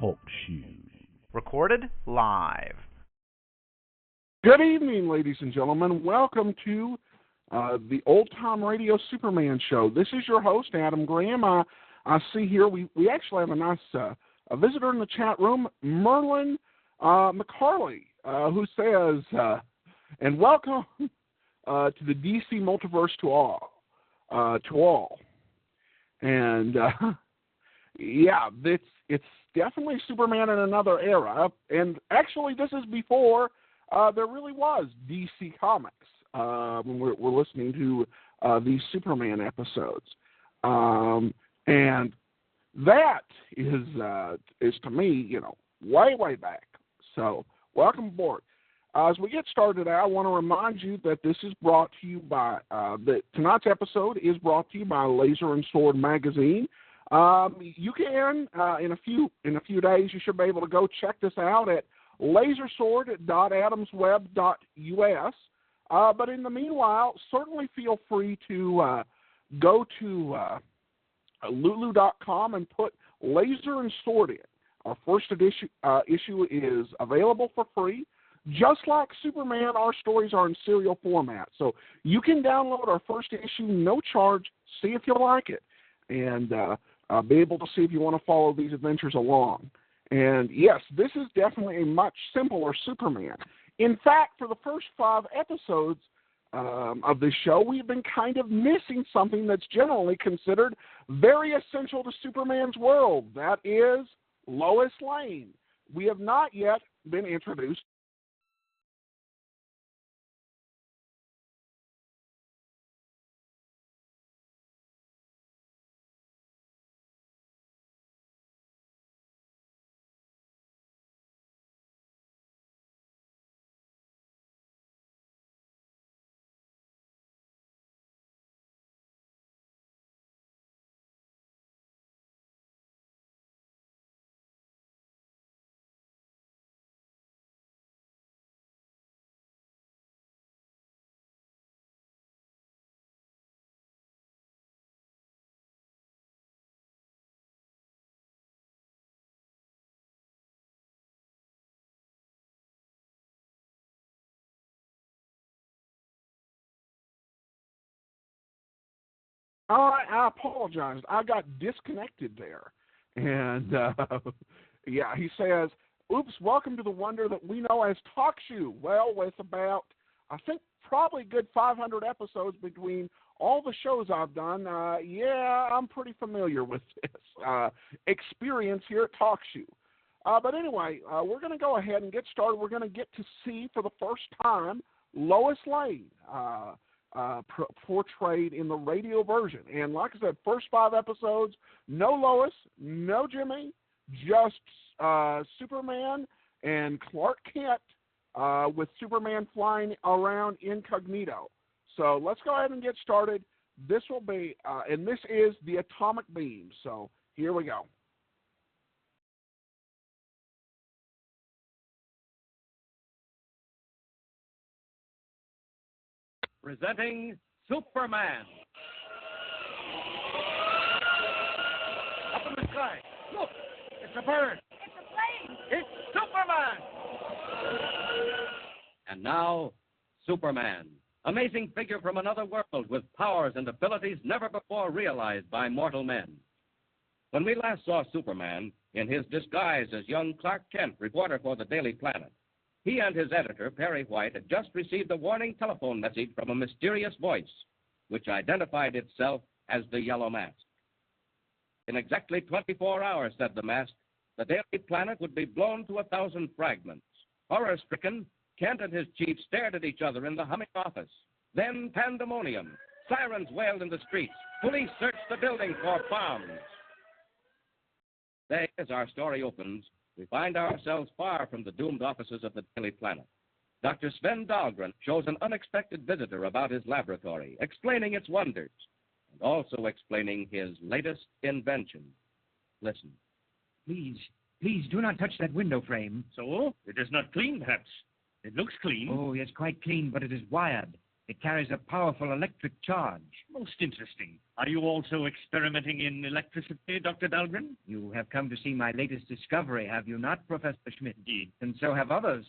Talk Show. Recorded live. Good evening, ladies and gentlemen. Welcome to the Old Time Radio Superman Show. This is your host, Adam Graham. I see here we actually have a nice a visitor in the chat room, Merlin McCarley, who says, and welcome to the DC Multiverse to all. And, yeah, it's definitely Superman in another era. And actually, this is before there really was DC Comics when we're listening to these Superman episodes. And that is to me, way back. So welcome aboard. As we get started, I want to remind you that this is brought to you by that tonight's episode is brought to you by Laser and Sword magazine. You can in a few days you should be able to go check this out at lasersword.adamsweb.us. But in the meanwhile, certainly feel free to go to lulu.com and put Laser and Sword in. Our first issue is available for free. Just like Superman, our stories are in serial format. So you can download our first issue, no charge, see if you like it, and be able to see if you want to follow these adventures along. And yes, this is definitely a much simpler Superman. In fact, for the first 5 episodes of this show, we've been kind of missing something that's generally considered very essential to Superman's world. That is Lois Lane. We have not yet been introduced. I apologize. I got disconnected there. And, yeah, he says, oops, welcome to the wonder that we know as Talk Show. Well, with about, I think, probably a good 500 episodes between all the shows I've done, yeah, I'm pretty familiar with this experience here at Talk Show. But anyway, we're going to go ahead and get started. We're going to get to see for the first time Lois Lane, portrayed in the radio version. And like I said, first 5 episodes, no Lois, no Jimmy, just Superman and Clark Kent with Superman flying around incognito. So let's go ahead and get started. This will be, and this is the atomic beam. So here we go. Presenting Superman. Up in the sky. Look, it's a bird. It's a plane. It's Superman. And now, Superman. Amazing figure from another world with powers and abilities never before realized by mortal men. When we last saw Superman in his disguise as young Clark Kent, reporter for the Daily Planet, he and his editor, Perry White, had just received a warning telephone message from a mysterious voice, which identified itself as the Yellow Mask. In exactly 24 hours, said the mask, the Daily Planet would be blown to 1,000 fragments. Horror-stricken, Kent and his chief stared at each other in the humming office. Then pandemonium. Sirens wailed in the streets. Police searched the building for bombs. Today, as our story opens, we find ourselves far from the doomed offices of the Daily Planet. Dr. Sven Dalgrin shows an unexpected visitor about his laboratory, explaining its wonders, and also explaining his latest invention. Listen. Please do not touch that window frame. So? It is not clean, perhaps. It looks clean. Oh, yes, quite clean, but it is wired. It carries a powerful electric charge. Most interesting. Are you also experimenting in electricity, Dr. Dalgrin? You have come to see my latest discovery, have you not, Professor Schmidt? Indeed. And so have others.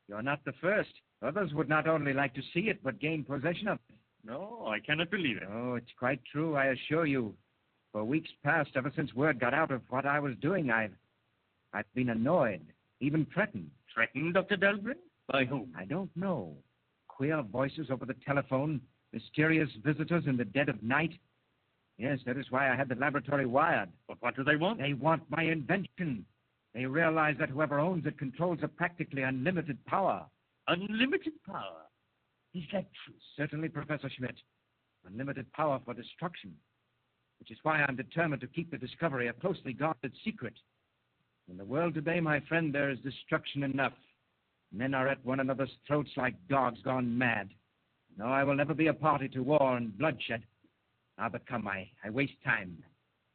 You're not the first. Others would not only like to see it, but gain possession of it. No, I cannot believe it. Oh, it's quite true, I assure you. For weeks past, ever since word got out of what I was doing, I've been annoyed, even threatened. Threatened, Dr. Dalgrin? By whom? I don't know. Queer voices over the telephone, mysterious visitors in the dead of night. Yes, that is why I had the laboratory wired. But what do they want? They want my invention. They realize that whoever owns it controls a practically unlimited power. Unlimited power? Is that true? Certainly, Professor Schmidt. Unlimited power for destruction. Which is why I'm determined to keep the discovery a closely guarded secret. In the world today, my friend, there is destruction enough. Men are at one another's throats like dogs gone mad. No, I will never be a party to war and bloodshed. Ah, but come, I waste time.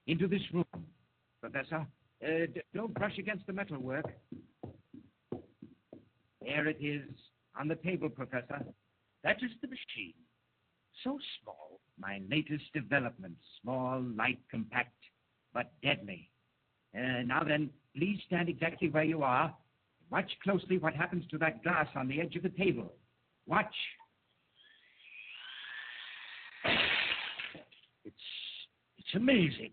Into this room. Professor, don't brush against the metalwork. There it is, on the table, Professor. That is the machine. So small. My latest development. Small, light, compact, but deadly. Now then, please stand exactly where you are. Watch closely what happens to that glass on the edge of the table. Watch. It's amazing.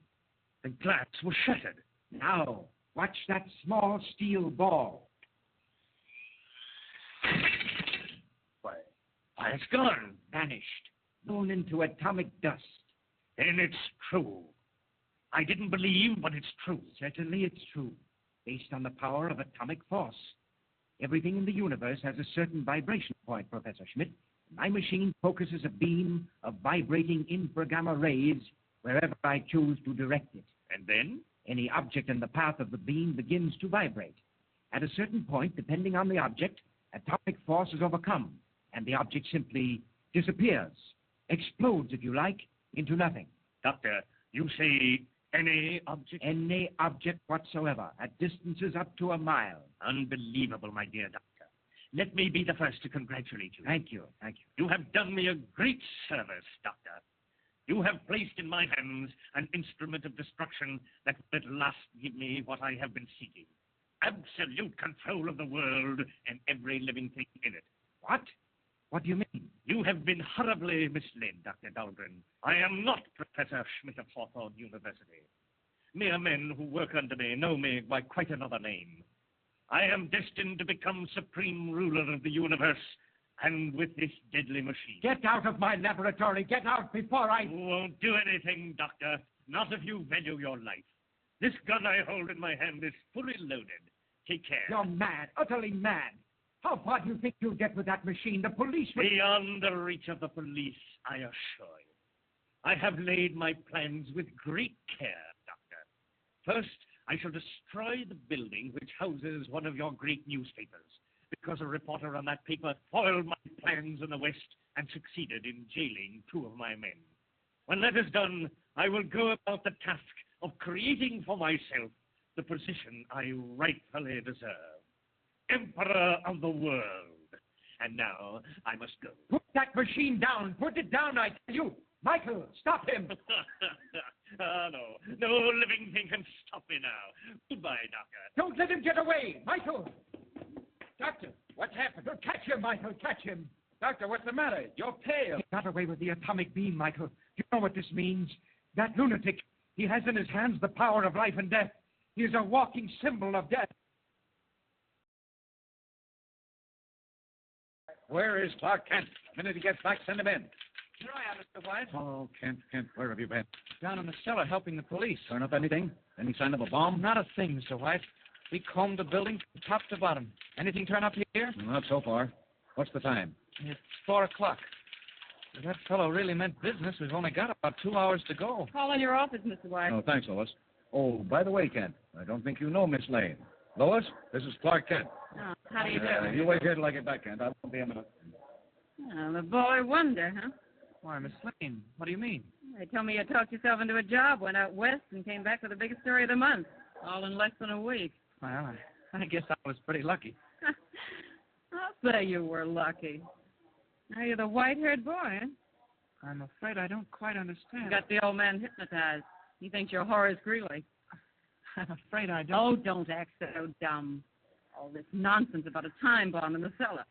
The glass was shattered. Now, watch that small steel ball. Why, it's gone. Vanished. Blown into atomic dust. Then it's true. I didn't believe, but it's true. Certainly it's true. Based on the power of atomic force. Everything in the universe has a certain vibration point, Professor Schmidt. My machine focuses a beam of vibrating infragamma rays wherever I choose to direct it. And then? Any object in the path of the beam begins to vibrate. At a certain point, depending on the object, atomic force is overcome, and the object simply disappears, explodes, if you like, into nothing. Doctor, you say any object? Any object whatsoever, at distances up to a mile. Unbelievable, my dear doctor. Let me be the first to congratulate you. Thank you. You have done me a great service, Doctor. You have placed in my hands an instrument of destruction that will at last give me what I have been seeking. Absolute control of the world and every living thing in it. What? What do you mean? You have been horribly misled, Dr. Dalgrin. I am not Professor Schmidt of Hawthorne University. Mere men who work under me know me by quite another name. I am destined to become supreme ruler of the universe, and with this deadly machine. Get out of my laboratory! Get out before I... You won't do anything, Doctor. Not if you value your life. This gun I hold in my hand is fully loaded. Take care. You're mad, utterly mad. How far do you think you'll get with that machine? The police will... Beyond the reach of the police, I assure you. I have laid my plans with great care, Doctor. First, I shall destroy the building which houses one of your great newspapers, because a reporter on that paper foiled my plans in the West and succeeded in jailing 2 of my men. When that is done, I will go about the task of creating for myself the position I rightfully deserve. Emperor of the world. And now I must go. Put that machine down! Put it down, I tell you! Michael, stop him! No living thing can stop me now. Goodbye, Doctor. Don't let him get away! Michael! Doctor, what's happened? Catch him, Michael, catch him! Doctor, what's the matter? You're pale. He got away with the atomic beam, Michael. You know what this means? That lunatic, he has in his hands the power of life and death. He is a walking symbol of death. Where is Clark Kent? The minute he gets back, send him in. Here I am, Mr. White. Oh, Kent, where have you been? Down in the cellar helping the police. Turn up anything? Any sign of a bomb? Not a thing, Mr. White. We combed the building from top to bottom. Anything turn up here? Not so far. What's the time? It's 4 o'clock. If that fellow really meant business, we've only got about 2 hours to go. Call in your office, Mr. White. Oh, thanks, Lois. Oh, by the way, Kent, I don't think you know Miss Lane. Lois, this is Clark Kent. Oh, how do you do? You wait here till I get back, Kent. I won't be a minute. Oh, the boy wonder, huh? Why, Miss Lane, what do you mean? They told me you talked yourself into a job, went out west, and came back with the biggest story of the month, all in less than a week. Well, I guess I was pretty lucky. I'll say you were lucky. Now you're the white-haired boy, huh? I'm afraid I don't quite understand. You got the old man hypnotized. He thinks you're Horace Greeley. I'm afraid I don't. Oh, don't act so dumb. All this nonsense about a time bomb in the cellar.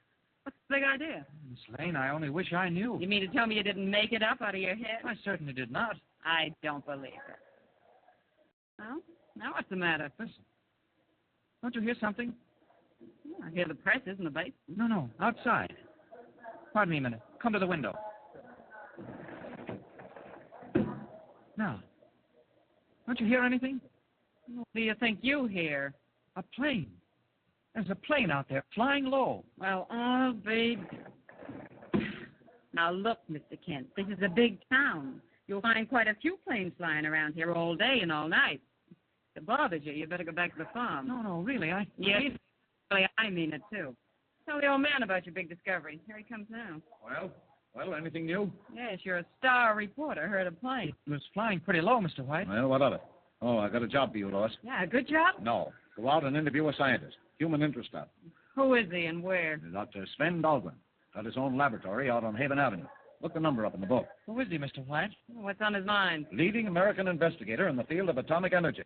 What's the big idea? Miss Lane, I only wish I knew. You mean to tell me you didn't make it up out of your head? I certainly did not. I don't believe it. Well, now what's the matter? Listen. Don't you hear something? I hear the presses in the basement. No, outside. Pardon me a minute. Come to the window. Now, don't you hear anything? What do you think you hear? A plane. There's a plane out there flying low. Well, I'll be... Now, look, Mr. Kent, this is a big town. You'll find quite a few planes flying around here all day and all night. If it bothers you, you better go back to the farm. No, really, Yes, really, I mean it, too. Tell the old man about your big discovery. Here he comes now. Well, anything new? Yes, you're a star reporter. Heard a plane. It was flying pretty low, Mr. White. Well, what of it? Oh, I got a job for you, Lois. Yeah, good job. No. Go out and interview a scientist. Human interest stuff. Who is he and where? Dr. Sven Dalgrin. Got his own laboratory out on Haven Avenue. Look the number up in the book. Who is he, Mr. White? What's on his mind? Leading American investigator in the field of atomic energy.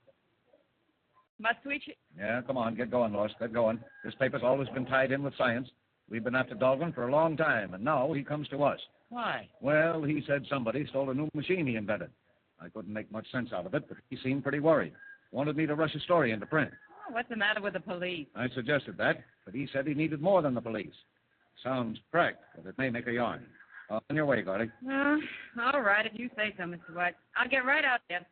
Must we... Yeah, come on, get going, Lois. Get going. This paper's always been tied in with science. We've been after Dalgrin for a long time, and now he comes to us. Why? Well, he said somebody stole a new machine he invented. I couldn't make much sense out of it, but he seemed pretty worried. Wanted me to rush a story into print. Oh, what's the matter with the police? I suggested that, but he said he needed more than the police. Sounds cracked, but it may make a yarn. On your way, Gordy. All right, if you say so, Mr. White. I'll get right out there.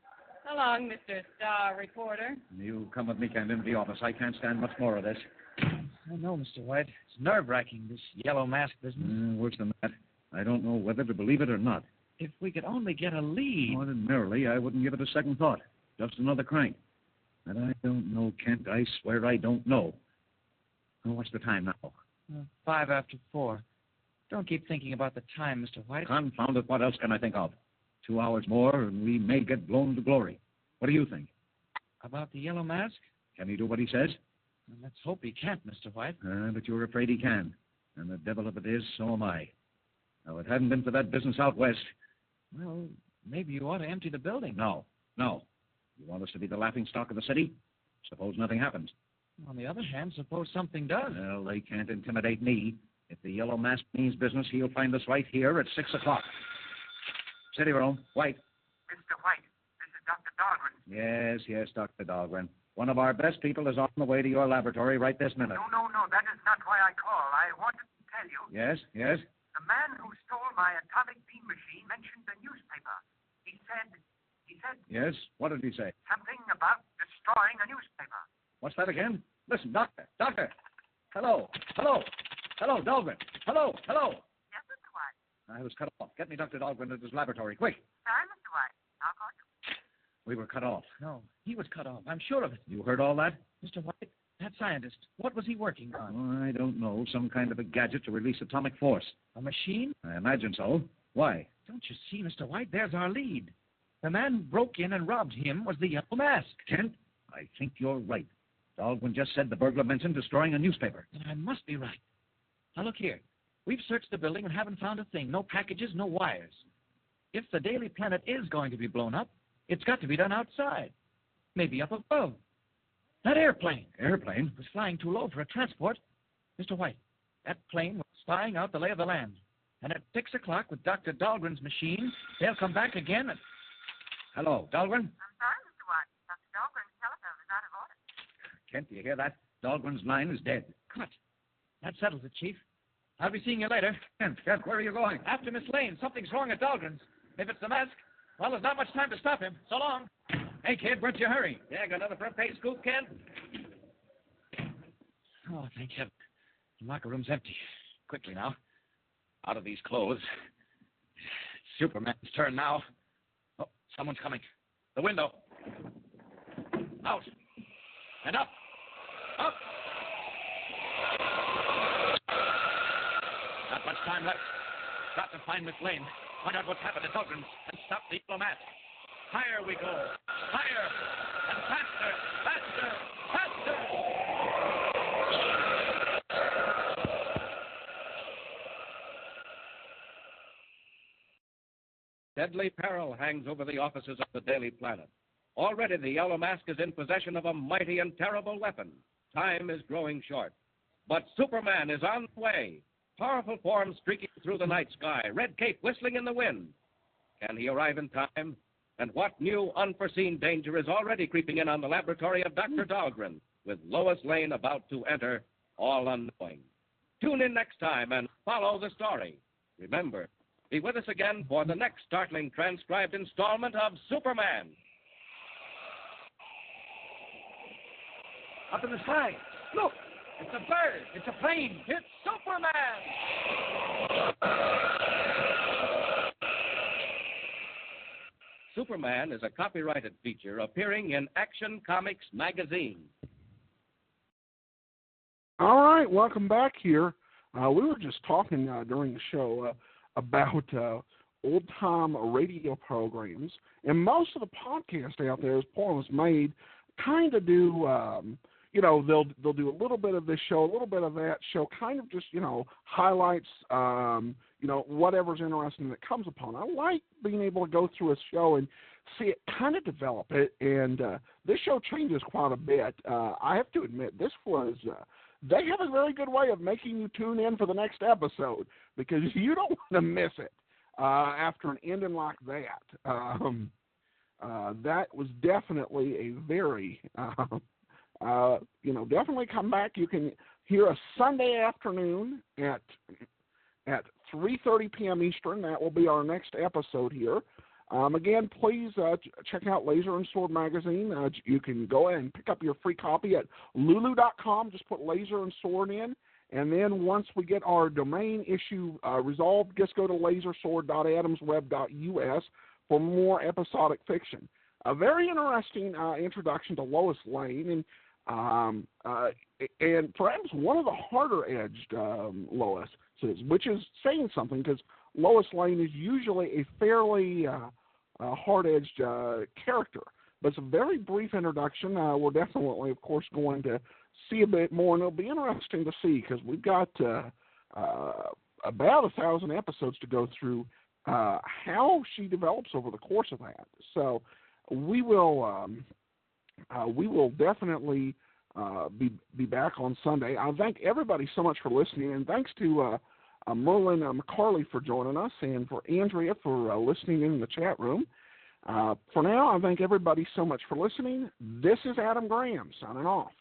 So long, Mr. Star Reporter. You come with me, Kent, into the office. I can't stand much more of this. I know, Mr. White. It's nerve-wracking, this yellow mask business. Worse than that. I don't know whether to believe it or not. If we could only get a lead. Ordinarily, I wouldn't give it a second thought. Just another crank. But I don't know, Kent. I swear I don't know. Oh, what's the time now? 5 after 4. Don't keep thinking about the time, Mr. White. Confound it, what else can I think of? 2 hours more, and we may get blown to glory. What do you think? About the yellow mask? Can he do what he says? Well, let's hope he can't, Mr. White. But you're afraid he can. And the devil of it is, so am I. Now, if it hadn't been for that business out west... Well, maybe you ought to empty the building. No. You want us to be the laughingstock of the city? Suppose nothing happens. On the other hand, suppose something does. Well, they can't intimidate me. If the yellow mask means business, he'll find us right here at 6 o'clock. City room, White. Mr. White, this is Dr. Dalgrin. Yes, Dr. Dalgrin. One of our best people is on the way to your laboratory right this minute. No, that is not why I called. I wanted to tell you. Yes? The man who stole my atomic beam machine mentioned the newspaper. He said... Yes? What did he say? Something about destroying a newspaper. What's that again? Listen, Doctor. Hello, Dalgrin. Hello. Yes, Mr. White. I was cut off. Get me Dr. Dalgrin at his laboratory, quick. Sorry, Mr. White. I'll call you. We were cut off. No, he was cut off. I'm sure of it. You heard all that? Mr. White, that scientist, what was he working on? I don't know. Some kind of a gadget to release atomic force. A machine? I imagine so. Why? Don't you see, Mr. White? There's our lead. The man who broke in and robbed him was the yellow mask. Kent, I think you're right. Dalgrin just said the burglar mentioned destroying a newspaper. Then I must be right. Now, look here. We've searched the building and haven't found a thing. No packages, no wires. If the Daily Planet is going to be blown up, it's got to be done outside. Maybe up above. That airplane. Airplane? Was flying too low for a transport. Mr. White, that plane was spying out the lay of the land. And at 6 o'clock with Dr. Dalgrin's machine, they'll come back again and... Hello, Dalgrin? I'm sorry, Mr. White. Dr. Dalgrin's telephone is out of order. Kent, do you hear that? Dalgrin's line is dead. Cut. That settles it, Chief. I'll be seeing you later. Kent, where are you going? After Miss Lane. Something's wrong at Dalgrin's. If it's the mask, well, there's not much time to stop him. So long. Hey, kid, where'd you hurry? Yeah, got another front page scoop, Ken? Oh, thank heaven. The locker room's empty. Quickly now. Out of these clothes. It's Superman's turn now. Oh, someone's coming. The window. Out. And up. Up. Not much time left. Got to find Miss Lane. Find out what's happened to Dalgrin and stop the yellow mask. Higher we go. Higher. And faster. Faster. Faster. deadly peril hangs over the offices of the Daily Planet. Already the Yellow Mask is in possession of a mighty and terrible weapon. Time is growing short. But Superman is on the way. Powerful form streaking through the night sky, red cape whistling in the wind. Can he arrive in time? And what new unforeseen danger is already creeping in on the laboratory of Dr. Dalgrin, with Lois Lane about to enter, all unknowing? Tune in next time and follow the story. Remember, be with us again for the next startling transcribed installment of Superman. Up in the sky. Look, it's a bird. It's a plane. It's Superman! Superman is a copyrighted feature appearing in Action Comics magazine. All right, welcome back here. We were just talking during the show about old-time radio programs, and most of the podcasts out there, as Paul has made, kind of do, they'll do a little bit of this show, a little bit of that show, kind of just, highlights, whatever's interesting that comes upon. I like being able to go through a show and see it kind of develop it, and this show changes quite a bit. I have to admit, this was... they have a very good way of making you tune in for the next episode because you don't want to miss it after an ending like that. That was definitely a very, definitely come back. You can hear us Sunday afternoon at 3:30 p.m. Eastern. That will be our next episode here. Again, please check out Laser and Sword magazine. You can go ahead and pick up your free copy at lulu.com. Just put Laser and Sword in. And then once we get our domain issue resolved, just go to lasersword.adamsweb.us for more episodic fiction. A very interesting introduction to Lois Lane, and perhaps one of the harder-edged Lois, which is saying something because Lois Lane is usually a fairly hard-edged character. But it's a very brief introduction. We're definitely, of course, going to see a bit more, and it'll be interesting to see because we've got about 1,000 episodes to go through how she develops over the course of that. So we will definitely be back on Sunday. I thank everybody so much for listening, and thanks to Merlin McCarley for joining us, and for Andrea for listening in the chat room. For now, I thank everybody so much for listening. This is Adam Graham signing off.